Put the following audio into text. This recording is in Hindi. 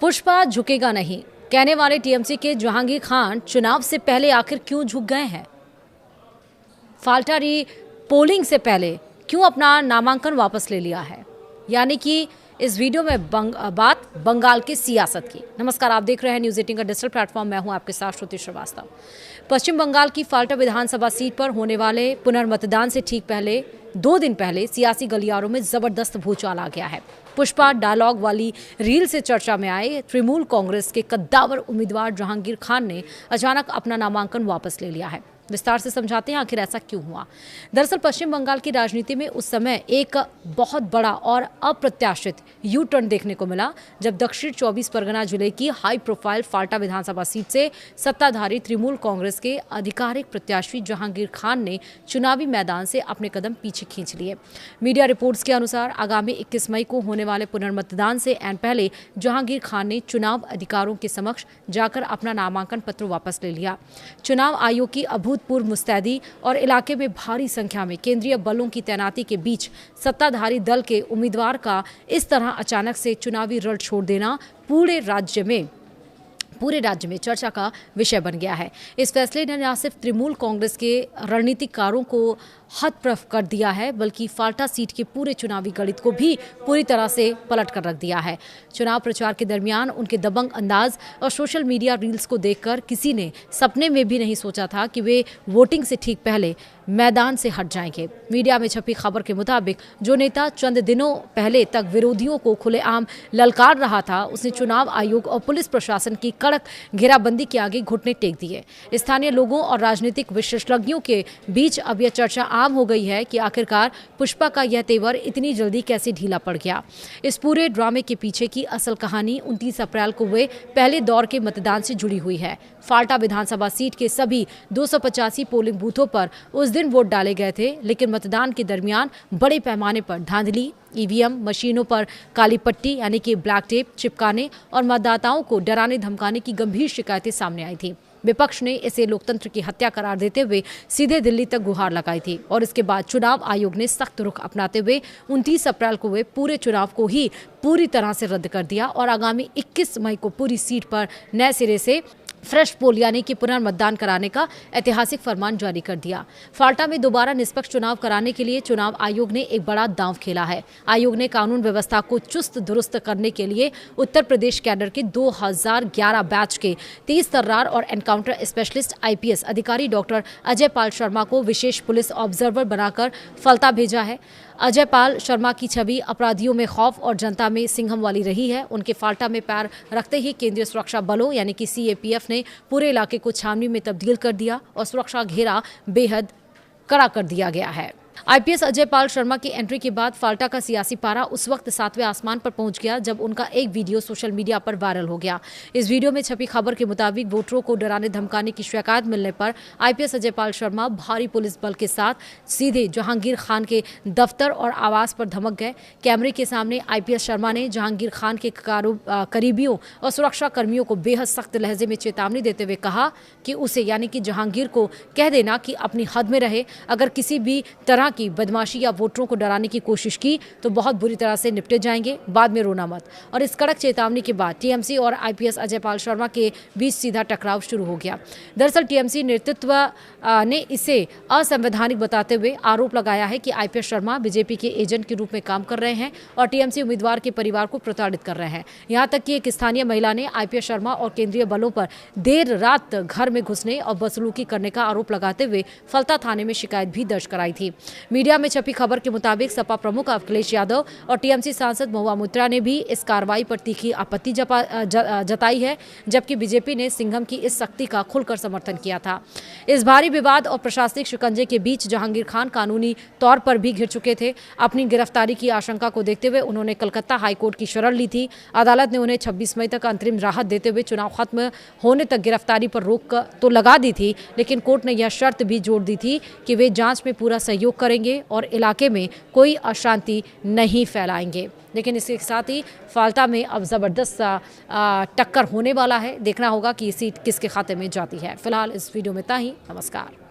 पुष्पा झुकेगा नहीं, कहने वाले टीएमसी के जहांगीर खान चुनाव से पहले आखिर क्यों झुक गए हैं? फाल्टा री पोलिंग से पहले क्यों अपना नामांकन वापस ले लिया है? यानी कि इस वीडियो में बात बंगाल की सियासत की। नमस्कार, आप देख रहे हैं न्यूज़ 18 का डिजिटल प्लेटफॉर्म। मैं हूं आपके साथ श्रुति श्रीवास्तव। पश्चिम बंगाल की फाल्टा विधानसभा सीट पर होने वाले पुनर्मतदान से ठीक पहले 2 दिन पहले सियासी गलियारों में जबरदस्त भूचाल आ गया है। पुष्पा डायलॉग वाली रील से चर्चा में आए तृणमूल कांग्रेस के कद्दावर उम्मीदवार जहांगीर खान ने अचानक अपना नामांकन वापस ले लिया है। विस्तार से समझाते हैं आखिर ऐसा क्यों हुआ। दरअसल पश्चिम बंगाल की राजनीति में उस समय एक बहुत बड़ा और अप्रत्याशित यू टर्न देखने को मिला जब दक्षिण 24 परगना जिले की हाई प्रोफाइल फाल्टा विधानसभा सीट से सत्ताधारी तृणमूल कांग्रेस के आधिकारिक प्रत्याशी जहांगीर खान ने चुनावी मैदान से अपने कदम पीछे खींच लिए। मीडिया रिपोर्ट्स के अनुसार आगामी 21 मई को होने वाले पुनर्मतदान से ऐन पहले जहांगीर खान ने चुनाव अधिकारियों के समक्ष जाकर अपना नामांकन पत्र वापस ले लिया। चुनाव आयोग की अभूतपूर्व मुस्तैदी और इलाके में भारी संख्या में केंद्रीय बलों की तैनाती के बीच सत्ताधारी दल के उम्मीदवार का इस तरह अचानक से चुनावी रण छोड़ देना पूरे राज्य में चर्चा का विषय बन गया है। इस फैसले ने न सिर्फ तृणमूल कांग्रेस के रणनीतिकारों को हतप्रभ कर दिया है, बल्कि फाल्टा सीट के पूरे चुनावी गणित को भी पूरी तरह से पलट कर रख दिया है। चुनाव प्रचार के दरमियान उनके दबंग अंदाज और सोशल मीडिया रील्स को देखकर किसी ने सपने में भी नहीं सोचा था कि वे वोटिंग से ठीक पहले मैदान से हट जाएंगे। मीडिया में छपी खबर के मुताबिक जो नेता चंद दिनों पहले तक विरोधियों को खुलेआम ललकार रहा था, उसने चुनाव आयोग और पुलिस प्रशासन की कड़क घेराबंदी के आगे घुटने टेक दिए। स्थानीय लोगों और राजनीतिक विशेषज्ञों के बीच अब यह चर्चा आम हो गई है कि आखिरकार पुष्पा का यह तेवर इतनी जल्दी कैसे ढीला पड़ गया। इस पूरे ड्रामे के पीछे की असल कहानी 29 अप्रैल को हुए पहले दौर के मतदान से जुड़ी हुई है। फाल्टा विधानसभा सीट के सभी 285 पोलिंग बूथों पर उस दिन वोट डाले गए थे, लेकिन मतदान के दरमियान बड़े पैमाने पर धांधली, ईवीएम मशीनों पर काली पट्टी यानी कि ब्लैक टेप चिपकाने और मतदाताओं को डराने धमकाने की गंभीर शिकायतें सामने आई थी। विपक्ष ने इसे लोकतंत्र की हत्या करार देते हुए सीधे दिल्ली तक गुहार लगाई थी और इसके बाद चुनाव आयोग ने सख्त रुख अपनाते हुए 29 अप्रैल को हुए पूरे चुनाव को ही पूरी तरह से रद्द कर दिया और आगामी 21 मई को पूरी सीट पर नए सिरे से फ्रेश पोल यानी कि पुनर्मतदान कराने का ऐतिहासिक फरमान जारी कर दिया। फाल्टा में दोबारा निष्पक्ष चुनाव कराने के लिए चुनाव आयोग ने एक बड़ा दांव खेला है। आयोग ने कानून व्यवस्था को चुस्त दुरुस्त करने के लिए उत्तर प्रदेश कैडर के 2011 बैच के 30 तर्रार और एनकाउंटर स्पेशलिस्ट आईपीएस अधिकारी डॉक्टर अजय पाल शर्मा को विशेष पुलिस ऑब्जर्वर बनाकर फल्ता भेजा है। अजय पाल शर्मा की छवि अपराधियों में खौफ और जनता में सिंघम वाली रही है। उनके फाल्टा में पैर रखते ही केंद्रीय सुरक्षा बलों यानी कि सीएपीएफ ने पूरे इलाके को छावनी में तब्दील कर दिया और सुरक्षा घेरा बेहद कड़ा कर दिया गया है। आईपीएस अजय पाल शर्मा की एंट्री के बाद फाल्टा का सियासी पारा उस वक्त 7वें आसमान पर पहुंच गया जब उनका एक वीडियो सोशल मीडिया पर वायरल हो गया। इस वीडियो में छपी खबर के मुताबिक वोटरों को डराने धमकाने की शिकायत मिलने पर आईपीएस अजय पाल शर्मा भारी पुलिस बल के साथ सीधे जहांगीर खान के दफ्तर और आवास पर धमक गए। कैमरे के सामने आईपीएस शर्मा ने जहांगीर खान के करीबियों और सुरक्षा कर्मियों को बेहद सख्त लहजे में चेतावनी देते हुए कहा कि उसे यानी कि जहांगीर को कह देना कि अपनी हद में रहे। अगर किसी भी तरह की बदमाशी या वोटरों को डराने की कोशिश की तो बहुत बुरी तरह से निपटे जाएंगे, बाद में रोना मत। और इस कड़क चेतावनी के बाद टीएमसी और आईपीएस अजय पाल शर्मा के बीच सीधा टकराव शुरू हो गया। दरअसल टीएमसी नेतृत्व ने इसे असंवैधानिक बताते हुए आरोप लगाया है कि आईपीएस शर्मा बीजेपी के एजेंट के रूप में काम कर रहे हैं और टीएमसी उम्मीदवार के परिवार को प्रताड़ित कर रहे हैं। यहाँ तक कि एक स्थानीय महिला ने आईपीएस शर्मा और केंद्रीय बलों पर देर रात घर में घुसने और बदसलूकी करने का आरोप लगाते हुए फल्ता थाने में शिकायत भी दर्ज कराई थी। मीडिया में छपी खबर के मुताबिक सपा प्रमुख अखिलेश यादव और टीएमसी सांसद महुआ मोइत्रा ने भी इस कार्रवाई पर तीखी आपत्ति जताई है, जबकि बीजेपी ने सिंघम की इस सख्ती का खुलकर समर्थन किया था। इस भारी विवाद और प्रशासनिक शिकंजे के बीच जहांगीर खान कानूनी तौर पर भी घिर चुके थे। अपनी गिरफ्तारी की आशंका को देखते हुए उन्होंने कलकत्ता हाईकोर्ट की शरण ली थी। अदालत ने उन्हें 26 मई तक अंतरिम राहत देते हुए चुनाव खत्म होने तक गिरफ्तारी पर रोक तो लगा दी थी, लेकिन कोर्ट ने यह शर्त भी जोड़ दी थी कि वे जांच में पूरा सहयोग करेंगे और इलाके में कोई अशांति नहीं फैलाएंगे। लेकिन इसके साथ ही फाल्टा में अब ज़बरदस्त टक्कर होने वाला है। देखना होगा कि ये सीट किसके खाते में जाती है। फिलहाल इस वीडियो में इतना ही। नमस्कार।